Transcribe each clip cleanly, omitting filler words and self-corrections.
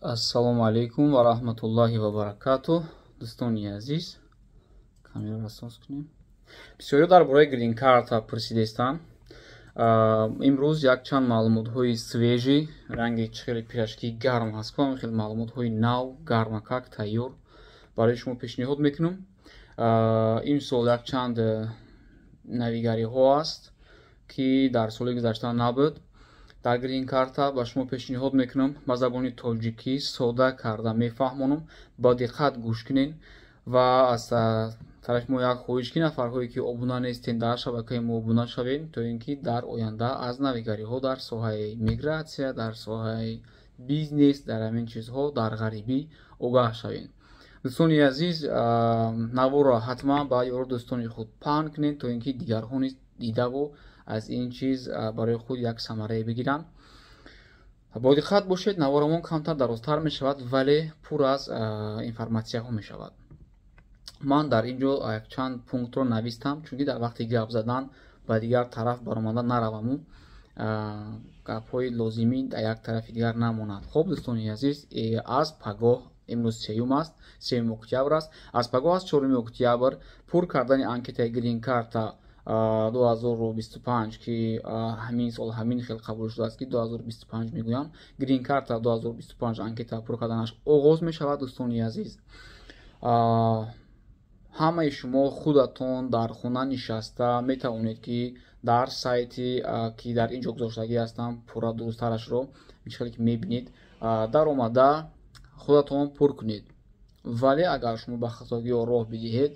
Ассалому алейкум ва раҳматуллоҳи ва баракатуҳ. Дӯстони азиз, камераро соз кунем. Бисёриҳо дар бораи грин карта пурсидестанд. Имрӯз якчанд маълумотҳои свежи, ранги хеле пирашки гарм ҳастам, хеле маълумотҳои нав, гармакак, тайёр барои шумо пешниҳод мекунам. Имсол якчанд навигариҳо аст, ки дар соли гузашта набуд. Дар грин карта ба шумо пешниҳод мекунам ба забони тоҷикӣ сода карда мефаҳмонам. Ба диққат гӯш кунед ва аз тарафи мо як хоҳиш ки нафарҳое ки обуна нестен дар шабакаи мо обуна шавед, то ин ки дар оянда аз навигариҳо дар соҳаи мигратсия, дар соҳаи бизнес, дар ҳамин чизҳо дар ғарибӣ огаҳ шавед. дӯстони азиз, наворо ҳатман ба ёру дӯстони худ паҳн кунед, то ин ки дигарҳо низ дидаву аз ин чиз барои худ як самарае бигиранд. Бо диққат бошед, наворамон камтар дарозтар мешавад, вале пур аз информатсияҳо мешавад. Ман дар ин ҷо якчанд пунктро навистам, чунки дар вақти гап задан ба дигар тараф баромада нараваму гапҳои лозимӣ дар як тарафи дигар намонад. Хуб дӯстони азиз, аз пагоҳ имрӯз сеюм аст, 3 октябр аст. Аз пагоҳ аз 4 октябр пур кардани анкетаи грин карта 2025 ки ҳамин сол ҳамин хел қабул шудааст ки 2025 мегӯям. Грин карта 2025 анкета пур карданаш оғоз мешавад. дӯстони азиз, ҳамаи шумо худатон дар хона нишаста метавонед ки дар сайти ки дар ин ҷо гузоштагӣ ҳастам пурра дурусттарашро мишкале ки мебинед дар омада худатон пур кунед. Вале агар шумо ба хатогиҳо роҳ бидиҳед,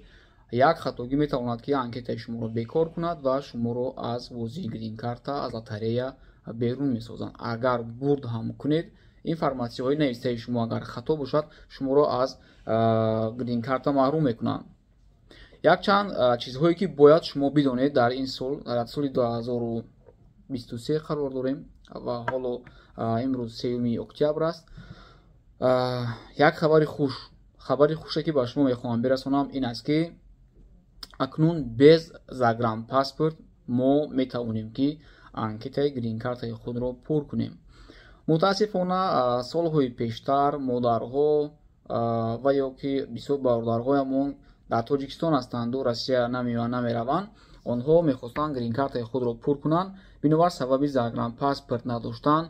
як хатогӣ метавонад ки анкетаи шуморо бекор кунад ва шуморо аз бозии грин карта, аз лотарея берун месозанд. Агар бурд ҳам кунед, информатсияҳои навистаи шумо агар хато бошад, шуморо аз грин карта маҳрум мекунанд. Якчанд чизҳое ки бояд шумо бидонед дар ин сол, дар соли 2023 қарор дорем ва ҳоло имрӯз 3 октябр аст. Як хабари хуше ки ба шумо мехоҳам бирасонам ин аст ки акнун без загранпаспорт мо метавонем ки анкетаи грин картаи худро пур кунем. мутаассифона солҳои пештар модарҳо ва ё ки бисёр бародарҳоямон дар тоҷикистон ҳастанду Россия намераванд, онҳо мехостанд грин картаи худро пур кунанд, бинобар сабаби загранпаспорт надоштан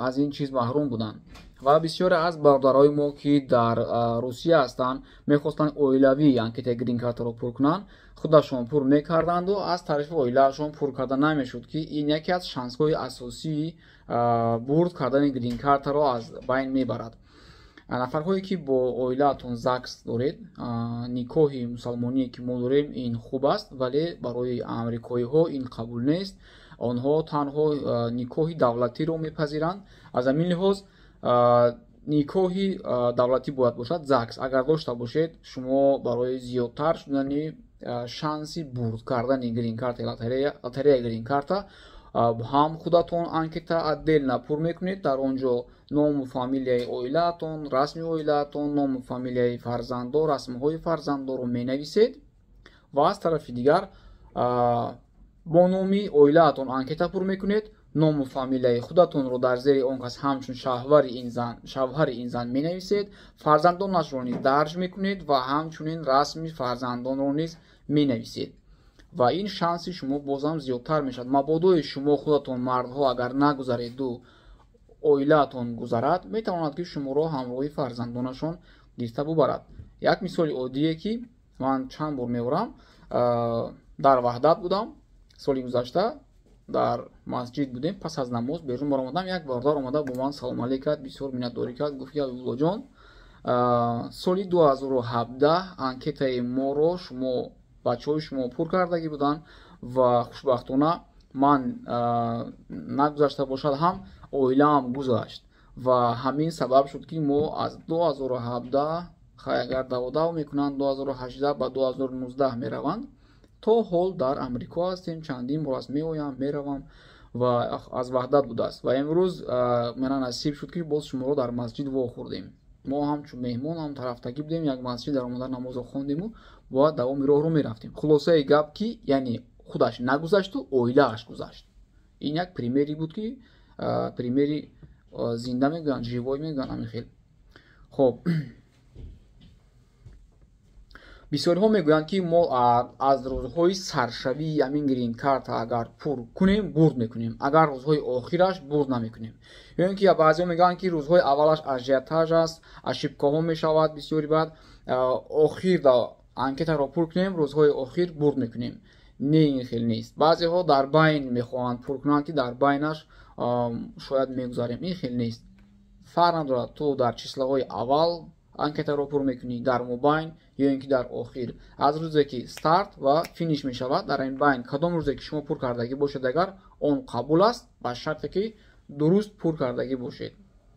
аз ин чиз маҳрум буданд. Ва бисёре аз бародарҳои мо ки дар Русия ҳастанд мехостанд оилавӣ анкетаи грин картаро пур кунанд, худашон пур мекарданду аз тарафи оилаашон пур карда намешуд ки ин яке аз шансҳои асосии бурд кардани грин картаро аз байн мебарад. нафарҳое ки бо оилаатон ЗАГС доред, никоҳи мусалмоние ки мо дорем ин хуб аст, вале барои амрикоиҳо ин қабул нест. онҳо танҳо никоҳи давлатиро мепазиранд. аз ҳамин лиҳоз никоҳи давлатӣ бояд бошад, ЗАГС агар дошта бошед, шумо барои зиёдтар шудани шанси бурд кардани грин карта, лотареяи грин карта, ҳам худатон анкета отдельно пур мекунед. дар он ҷо ному фамилияи оилаатон, расми оилаатон, ному фамилияи фарзанддор, расмҳои фарзанддорро менависед ва аз тарафи дигар бо номи оилаатон анкета пур мекунед. ному фамилияи худатонро дар зери он кас ҳамчун шавҳари ин зан менависед. фарзандонашро низ дарҷ мекунед ва ҳамчунин расми фарзандонро низ менависед ва ин шанси шумо бозам зиёдтар мешавад. мабодои шумо худатон мардҳо агар нагузареду оилаатон гузарад, метавонад ки шуморо ҳамроҳи фарзандонашон гирифта бубарад. як мисоли оддие ки ман чанд бор меорам, дар ваҳдат будам соли гузашта, дар масҷид будем, пас аз намоз берун баромадам, як бародар омада бо ман салом алейк кард, бисёр миннатдорӣ кард, гуфт ки абдуллоҷон, соли 2017 анкетаи моро шумо бачаҳои шумо пур кардагӣ буданд ва хушбахтона ман нагузашта бошад ҳам оилаам гузашт ва ҳамин сабаб шуд ки мо аз 2017 агар даводав мекунанд 2018 ба 2019 мераванд. то ҳол дар амрико ҳастем, чандин бор аст меоям меравам ва аз ваҳдат будааст ва имрӯз мана насиб шуд ки боз шуморо дар масҷид вохӯрдем. мо ҳамчун меҳмон ҳам тарафдагӣ будем, як масҷид дар омада намозро хондему ва давоми роҳро мерафтем. хулосаи гап ки яъне худаш нагузашту оилааш гузашт. ин як примери буд ки примери зинда мегӯянд, живой мегӯянд ҳамин хел. хоб бисёриҳо мегӯянд ки мо аз рӯзҳои саршавии ҳамин грин карта агар пур кунем бурд мекунем, агар рӯзҳои охираш бурд намекунем. ё ин ки баъзеҳо мегӯянд ки рӯзҳои аввалаш ажиотаж аст, ошибкаҳо мешавад бисёри баъд, охир да анкетаро пур кунем, рӯзҳои охир бурд мекунем. Не, ин хел нест. Баъзеҳо дар байн мехоҳанд пур кунанд ки дар байнаш шояд мегузарем. Ин хел нест. фарқ надорад ту дар числаҳои аввал анкетаро пур мекунӣ, дар мобайн ё ин ки дар охир. Аз рӯзе ки старт ва финиш мешавад, дар ин байн кадом рӯзе ки шумо пур кардагӣ бошед агар он қабул аст, ба шарте ки дуруст пур кардагӣ бошед.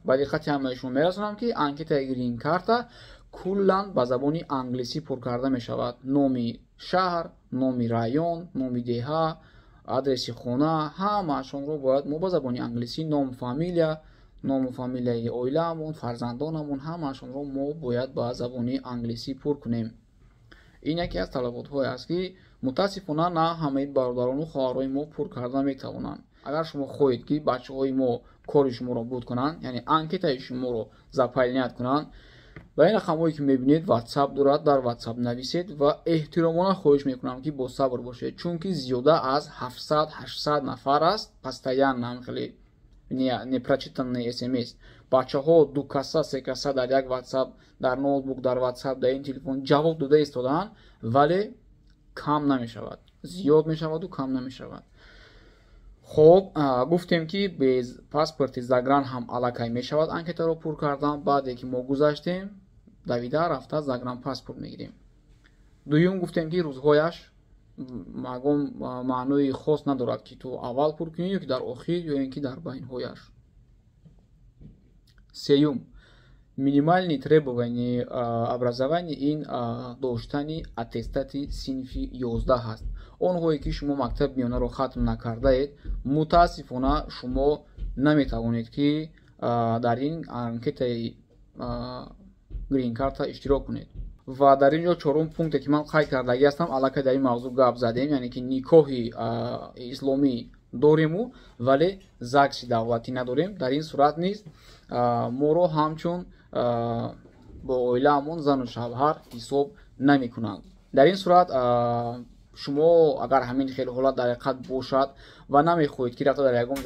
Ба диққати ҳамаи шумо мерасонам ки анкетаи грин карта куллан ба забони англисӣ пур карда мешавад. Номи шаҳр, номи район, номи деҳа, адреси хона, ҳамаашонро бояд мо ба забони англисӣ, ному фамилияи оилаамон, фарзандонамон, ҳамаашонро мо бояд ба забони англисӣ пур кунем. ин яке аз талаботҳое аст ки мутаассифона на ҳамаи бародарону хоҳарои мо пур карда метавонанд. агар шумо хоҳед ки бачаҳои мо кори шуморо буд кунанд, яъне анкетаи шуморо заполнят кунанд, ба ин рақамҳое ки мебинед WhatsApp дорад, дар WhatsApp нависед ва эҳтиромона хоҳиш мекунам ки босабр бошед, чунки зиёда аз 700-800 нафар аст постоянно ҳамхеле непрочитанный SMS. бачаҳо 2 каса 3 каса дар як WhatsApp, дар ноутбук, дар WhatsApp, дар ин телефон ҷавоб дода истодаанд, вале кам намешавад, зиёд мешаваду кам намешавад. хоб гуфтем ки без паспорти загран ҳам аллакай мешавад анкетаро пур кардан. баъде ки мо гузаштем давида рафта загран паспорт мегирем. дуюм гуфтем ки рӯзҳояш магон маънои хос надорад ки ту аввал пур кунӣ ё ки дар охир ё ин ки дар байнҳояш. сеюм минимальни требования образования ин доштани аттестати синфи 11 ҳаст. онҳое ки шумо мактаби миёнаро хатм накардаед, мутаассифона шумо наметавонед ки дар ин анкетаи грин карта иштирок кунед. ва дар ин ҷо чорум пункте ки ман қайд кардагӣ ҳастам, аллакай дар ин мавзӯъ гап задем, яъне ки никоҳи исломӣ дориму вале загси давлатӣ надорем. дар ин сурат низ моро ҳамчун бо оилаамон зану шавҳар ҳисоб намекунанд. дар ин сурат шумо агар ҳамин хел ҳолат дар ҳақиқат бошад ва намехоҳед ки рафта дар ягон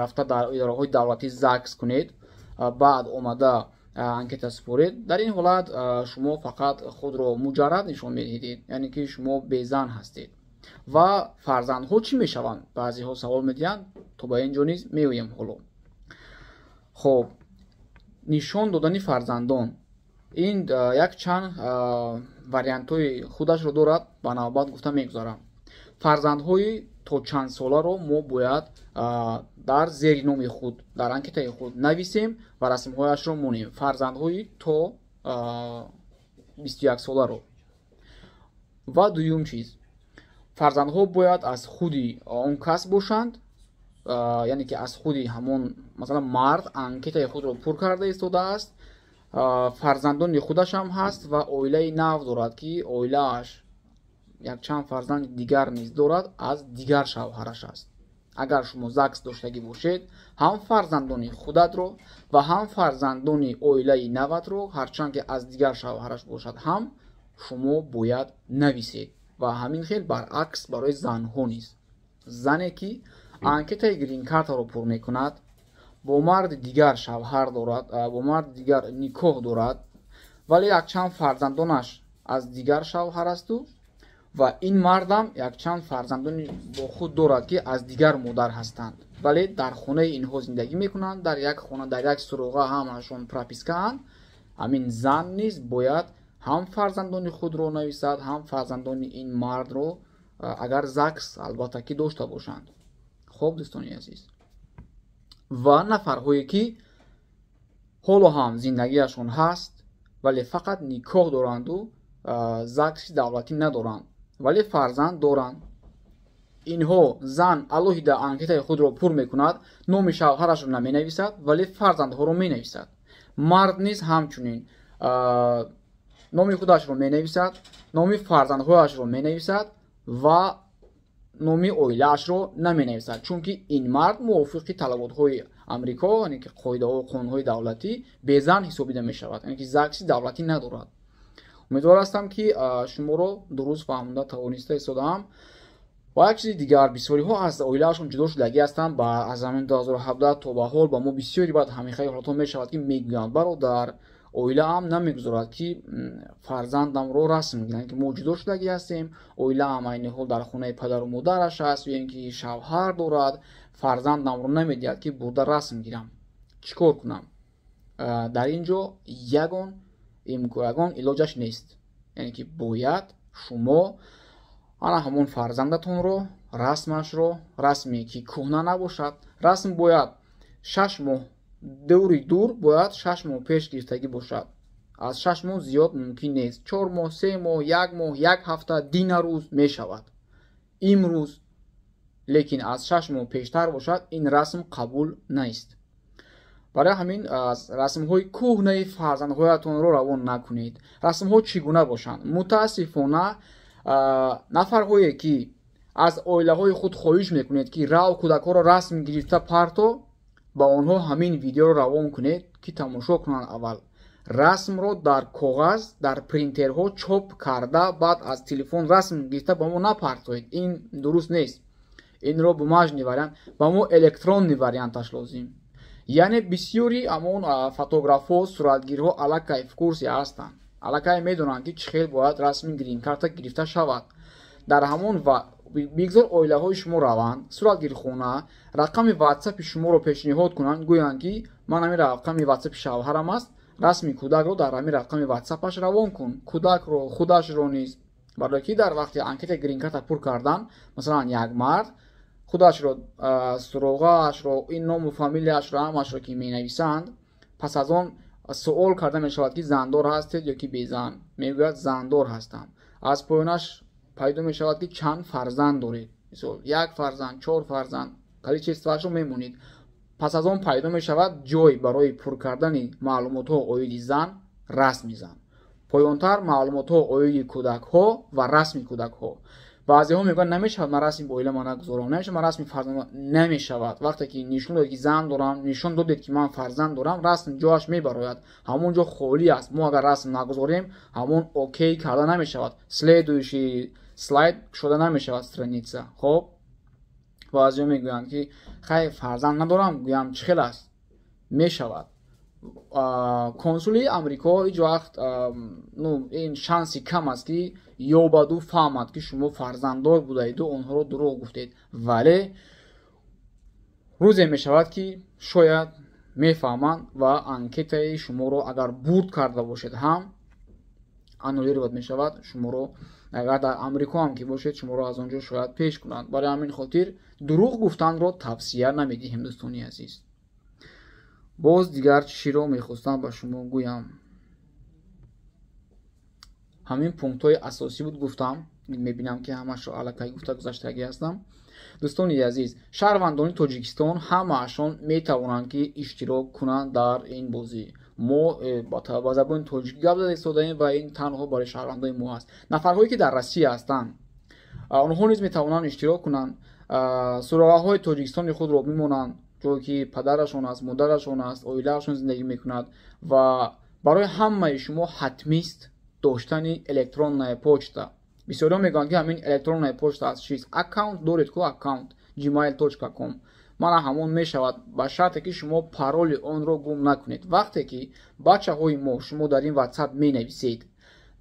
рафта дар идораҳои давлатӣ загс кунед, баъд омада анкета супоред, дар ин ҳолат шумо фақат худро муҷаррад нишон медиҳед, яъне ки шумо безан ҳастед. ва фарзандҳо чӣ мешаванд? баъзеҳо савол медиҳанд, то ба ин ҷо низ меоем ҳоло. хоб нишон додани фарзандон ин якчанд вариантҳои худашро дорад, ба навбат гуфта мегузарам. фарзандҳои то чанд соларо мо бояд дар зери номи худ дар анкетаи худ нависем ва расмҳояшро монем. фарзандҳои то 21 соларо. ва дуюм чиз, фарзандҳо бояд аз худи он кас бошанд, яъне ки аз худи ҳамон масалан мард анкетаи худро пур карда истодааст, фарзандони худаш ҳам ҳаст ва оилаи нав дорад ки оилааш якчанд фарзанди дигар низ дорад, аз дигар шавҳараш аст. агар шумо загс доштагӣ бошед, ҳам фарзандони худатро ва ҳам фарзандони оилаи наватро, ҳарчанд ки аз дигар шавҳараш бошад, ҳам шумо бояд нависед. ва ҳамин хел баръакс барои занҳо низ. зане ки анкетаи грин картаро пур мекунад, бо марди дигар шавҳар дорад, бо марди дигар никоҳ дорад, вале якчанд фарзандонаш аз дигар шавҳар асту ва ин мардам якчанд фарзандони бо худ дорад ки аз дигар модар ҳастанд, вале дар хонаи инҳо зиндагӣ мекунанд, дар як хона, дар як суруға ҳамаашон пропискаанд. ҳамин зан низ бояд ҳам фарзандони худро нависад, ҳам фарзандони ин мардро, агар загс албатта ки дошта бошанд. хоб дӯстони азиз, ва нафарҳое ки ҳоло ҳам зиндагиашон ҳаст, вале фақат никоҳ доранду загси давлатӣ надоранд, вале фарзанд доранд. инҳо зан алоҳида анкетаи худро пур мекунад, номи шавҳарашро наменависад, вале фарзандҳоро менависад. мард низ ҳамчунин номи худашро менависад, номи фарзандҳояшро менависад ва номи оилаашро наменависад, чунки ин мард мувофиқи талаботҳои амрико, яъне ки қоидаҳо қонунҳои давлатӣ безан ҳисобида мешавад, яъне ки закси давлатӣ надорад. умедвор ҳастам ки шуморо дуруст фаҳмода тавониста истодаам. ва як чизи дигар, бисёриҳо аз оилаашон ҷудо шудагӣ ҳастанд. Аз ҳамин 2017 то ба ҳол ба мо бисёри баъд ҳамихаи ҳолатҳо мешавад ки мегӯянд бародар оилаам намегузорад ки фарзандамро расм гиранд, ки мо ҷудо шудагӣ ҳастем, оилаам айни ҳол дар хонаи падару модараш аст, ё ин ки шавҳар дорад, фарзандамро намедиҳад ки бурда расм гирам. Чӣ кор кунам? Дар ин ҷо ягон илоҷаш нест, яъне ки бояд шумо ана ҳамон фарзандатонро расмашро, расме ки кӯҳна набошад, расм бояд 6 моҳ дури дур бояд 6 моҳ пеш гирифтагӣ бошад. Аз 6 моҳ зиёд мумкин нест. 4 моҳ, 3 моҳ, 1 моҳ, 1 ҳафта, дина рӯз мешавад. Имрӯз лекин аз 6 моҳ пештар бошад, ин расм қабул нест. барои ҳамин расмҳои кӯҳнаи фарзандҳоятонро равон накунед. Расмҳо чӣ гуна бошанд? Мутаассифона нафарҳое ки аз оилаҳои худ хоҳиш мекунед ки рав кӯдакҳоро расм гирифта парто, ба онҳо ҳамин видеоро равон кунед ки тамошо кунанд. Аввал расмро дар коғаз, дар принтерҳо чоп карда, баъд аз телефон расм гирифта ба мо напартоед. Ин дуруст нест. Инро бумажни вариант, ба мо электронни варианташ лозим. Яъне бисёри ҳамон фотографҳо, суратгирҳо аллакай в курсе ҳастанд. Аллакай медонанд ки чӣ хел бояд расми грин-карта гирифта шавад. Дар ҳамон бигзор оилаҳои шумо раванд, суратгирхона, рақами ватсапи шуморо пешниҳод кунанд, гӯянд ки ман ҳамин рақами ватсапи шавҳарам аст, расми кӯдакро дар ҳамин рақами ватсапаш равон кун, кӯдакро, худашро низ. барои ки дар вақти анкетаи грин-карта пур кардан, масалан як мард худашро, суроғаашро, ин ному фамилияшро, ҳамашро ки менависанд, пас аз он суол карда мешавад ки зандор ҳастед ё ки безан. Мегӯяд зандор ҳастам. Аз поёнаш пайдо мешавад ки чанд фарзанд доред. Мисол 1 фарзанд, 4 фарзанд, количествашро мемонид. пас аз он пайдо мешавад ҷой барои пур кардани маълумотҳо оиди зан, расми зан. поёнтар маълумотҳо оиди кӯдакҳо ва расми кӯдакҳо. баъзеҳо мегӯянд намешавад ман расми оилама нагузорам, намешавад ман расми фарзанд намешавад. вақте ки нишон додед ки зан дорам, нишон додед ки ман фарзанд дорам, расм ҷоаш мебарояд. ҳамон ҷо холӣ аст. мо агар расм нагузорем, ҳамон окей карда намешавад. Следующий слайд шуда намешавад страница. хоб баъзеҳо мегӯянд ки хай фарзанд надорам, гӯям чӣ хел аст? Мешавад. консули амрико ҳеҷ вақт ин шанси кам аст ки ёбаду фаҳмад ки шумо фарзанддор будаиду онҳоро дурӯғ гуфтед. вале рӯзе мешавад ки шояд мефаҳманд ва анкетаи шуморо агар бурд карда бошед ҳам аннулировать мешавад. шуморо агар дар амрико ҳам ки бошед, шуморо аз он ҷо шояд пеш кунанд. барои ҳамин хотир дурӯғ гуфтанро тавсия намедиҳем. дӯстони азиз, боз дигар чиро мехостам ба шумо гӯям. ҳамин пунктҳои асосӣ буд гуфтам. мебинам ки ҳамашро аллакай гуфта гузаштагӣ ҳастам. дӯстони азиз, шаҳрвандони тоҷикистон ҳамаашон метавонанд ки иштирок кунанд дар ин бозӣ. мо ба забони тоҷикӣ гап зада истодаем ва ин танҳо барои шаҳрвандони мо аст. нафарҳое ки дар Россия ҳастанд, онҳо низ метавонанд иштирок кунанд. суроғаҳои тоҷикистони худро мемонанд, ҷое ки падарашон аст, модарашон аст, оилаашон зиндагӣ мекунад. ва барои ҳамаи шумо ҳатмист доштани электронная почта. бисёриҳо мегӯянд ки ҳамин электронная почта аст чист. аккаунт доред ку? аккаунт gmail.com. мана ҳамон мешавад, ба шарте ки шумо пароли онро гум накунед. вақте ки бачаҳои мо шумо дар ин ватсап менависед,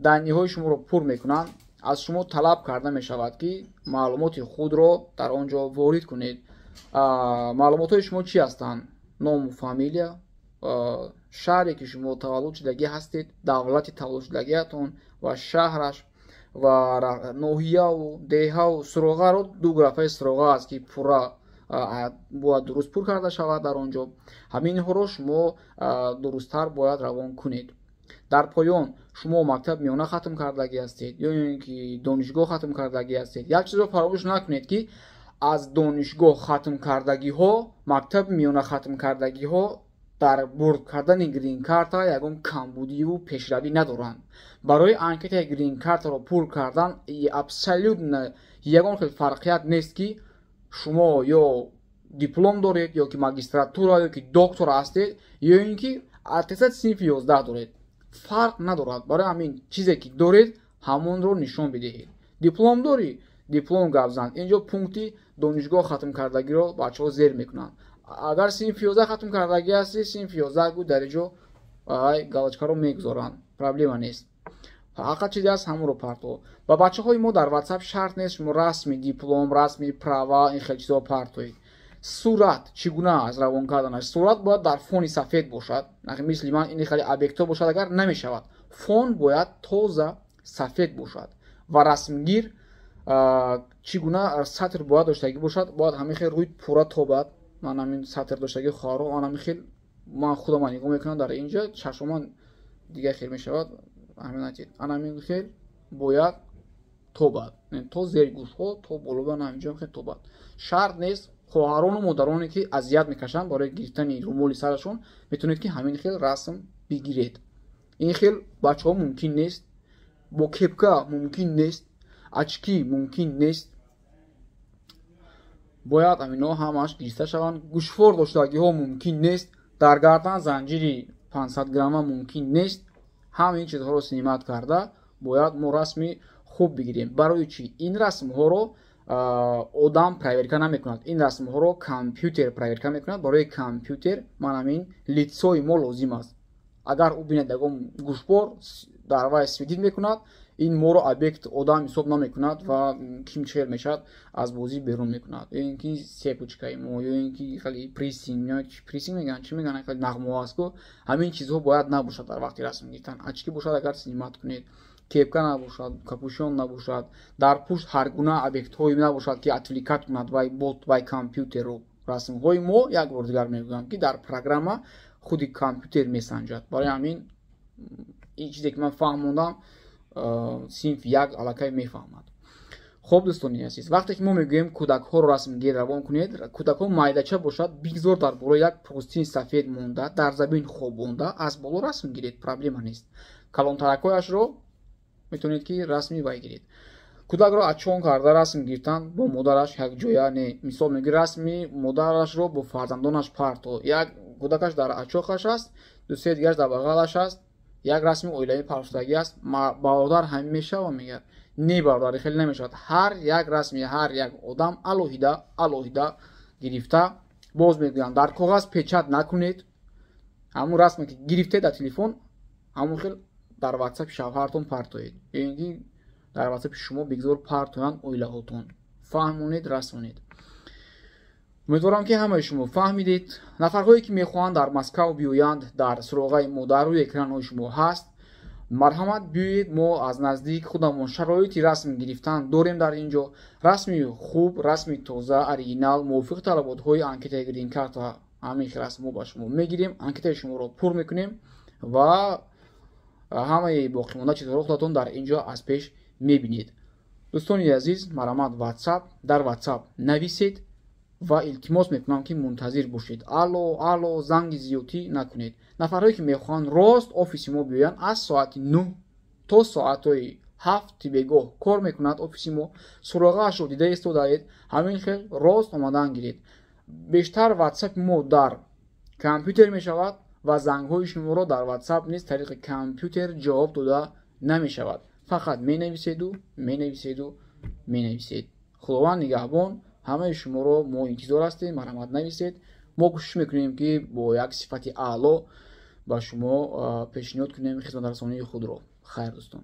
данниҳои шуморо пур мекунанд, аз шумо талаб карда мешавад ки маълумоти худро дар он ҷо ворид кунед. маълумотҳои шумо чӣ ҳастанд? ному фамилия, шаҳре ки шумо таваллуд шудагӣ ҳастед, давлати таваллуд шудагиатон ва шаҳраш ва ноҳияу деҳау суроғаро 2 графаи суроға аст ки пурра бояд дуруст пур карда шавад дар он ҷо. ҳаминҳоро шумо дурусттар бояд равон кунед. дар поён шумо мактаб миёна хатм кардагӣ ҳастед ё ин ки донишгоҳ хатм кардагӣ ҳастед. як чизро фаромӯш накунед ки аз донишгоҳ хатм кардагиҳо, мактаб миёна хатм кардагиҳо дар бурд кардани грин-карта ягон камбудиву пешравӣ надоранд. барои анкетаи грин-картаро пур кардан абсолютно ягон хел фарқият нест ки шумо ё диплом доред ё ки магистратура ё ки доктор ҳастед ё ин ки аттестат синфи 11 доред. Фарқ надорад. Барои ҳамин чизе ки доред ҳамонро нишон бидеҳед. Диплом дорӣ, диплом гап зан. Инҷо пункти донишгоҳ хатм кардагиро бачаҳо зер мекунанд. Агар синфи 11 хатм кардагӣ ҳастӣ, синфи 11 гӯ дар инҷо галочкаро мегузоранд. Проблема нест. Фақат чизе аст ҳамонро парто. Ба бачаҳои мо дар WhatsApp шарт нест шумо расми диплом, расми права ин хел чизо партоед. Сурат чӣ гуна аст равон карданаш? Сурат бояд дар фони сафед бошад. Мисли ман ин хеле объектҳо бошад, агар намешавад. Фон бояд тоза сафед бошад. Ва расмгир чӣ гуна сатр бояд доштагӣ бошад. Бояд ҳамин хел рӯи пурра тобад. Ман ҳамин сатр доштагӣ хоҳарам, ҳамин хел ман худам нигоҳ мекунам дар инҷа чашман дигар хел мешавад. Ҳамин хел бояд тобад. То зери гӯшҳо, то болобан ҳаминҷо хел тобад. Шарт нест. Хоҳарону модароне ки азият мекашанд барои гирифтани румоли сарашон метавонед ки ҳамин хел расм бигиред. Ин хел бачаҳо мумкин нест. Бо кепка мумкин нест. Очки мумкин нест. Бояд амино ҳамаш гирифта шаванд. Гӯшвор доштагиҳо мумкин нест. Дар гардан занҷири 500 грамма мумкин нест. Ҳамин чизҳоро синимат карда бояд мо расми хуб бигирем. Барои чӣ? Ин расмҳоро одам проверка намекунад. Ин расмҳоро компютер проверка мекунад. Барои компютер ман ҳамин литсои мо лозим аст. Агар ӯ бинад ягон гӯшвор дар вай свидид мекунад, ин моро объект одам ҳисоб намекунад ва ким чел мешавад аз бозӣ берун мекунад. ё ин ки сепочкаи мо ё ин ки хеле прессинг мегӯянд, чӣ мегӯянд, хеле нағмо аст ку ҳамин чизҳо бояд набошад дар вақти расм гирифтан. Очки бошад, агар синимат кунед, кепка набошад, капюшон набошад, дар пушт ҳар гуна объектҳои набошад ки отвлекат кунад вай компютерро. Расмҳои мо як бор дигар мегӯям ки дар программа худи компютер месанҷад. Барои ҳамин ин чизе ки ман фаҳмондам синфи 1 аллакай мефаҳмад. Хуб дӯстони азиз, вақте ки мо мегӯем кӯдакҳоро расмгир равон кунед, кӯдакҳо майдача бошад, бигзор дар боло як простини сафед монда, дар забин хобонда, аз боло расм гиред, проблема нест. Калонтаракҳояшро метавонед ки расми вай гиред. Кӯдакро ачон карда расм гирифтан бо модараш якҷоя не. Мисол мегӯи расми модарашро бо фарзандонаш парто. Як кӯдакаш дар ачоқаш аст, дӯстаи дигараш дар бағалаш аст, як расми оилавӣ парвоштагӣ аст. Бародар ҳамеша ва мегӯяд не бародарӣ хеле намешавад. Ҳар як расми ҳар як одам алоҳида гирифта, боз мегӯям дар коғаз печат накунед. Ҳамун расме ки гирифтед дар телефон, ҳамун хел дар WhatsApp шавҳартон партоед. ин ки дар WhatsApp шумо бигзор партоянд оилаҳотон. Фаҳмонед, расонед. умедворам ки ҳамаи шумо фаҳмидед. Нафарҳое ки мехоҳанд дар Москав биёянд, дар суроғаи мо дар рӯи экранҳои шумо ҳаст. Марҳамат биёед, мо аз наздик худамон шароити расм гирифтан дорем дар инҷо. Расми хуб, расми тоза, оригинал, мувофиқи талаботҳои анкетаи грин кард ва ҳамин хел расмҳо ба шумо мегирем. Анкетаи шуморо пур мекунем ва ҳамаи боқимонда чизҳоро худатон дар инҷо аз пеш мебинед. дӯстони азиз, марҳамат дар WhatsApp нависед ва илтимос мекунам ки мунтазир бошед. Алло занги зиёдӣ накунед. Нафарҳое ки мехоҳанд рост офиси мо биёянд, аз соати 9 то соатҳои 7 бегоҳ кор мекунад офиси мо. Суроғаашро дида истодаед, ҳамин хел рост омадан гиред. Бештар WhatsApp мо дар компютер мешавад ва зангҳои шуморо дар WhatsApp низ тариқи компютер ҷавоб дода намешавад. Фақат менависед. Худованд нигаҳбон ҳамаи шуморо мо интизор ҳастем. марҳамат нависед. Мо кӯшиш мекунем ки бо як сифати аъло ба шумо пешниҳод кунем хизматрасонии худро. хайр дӯстон.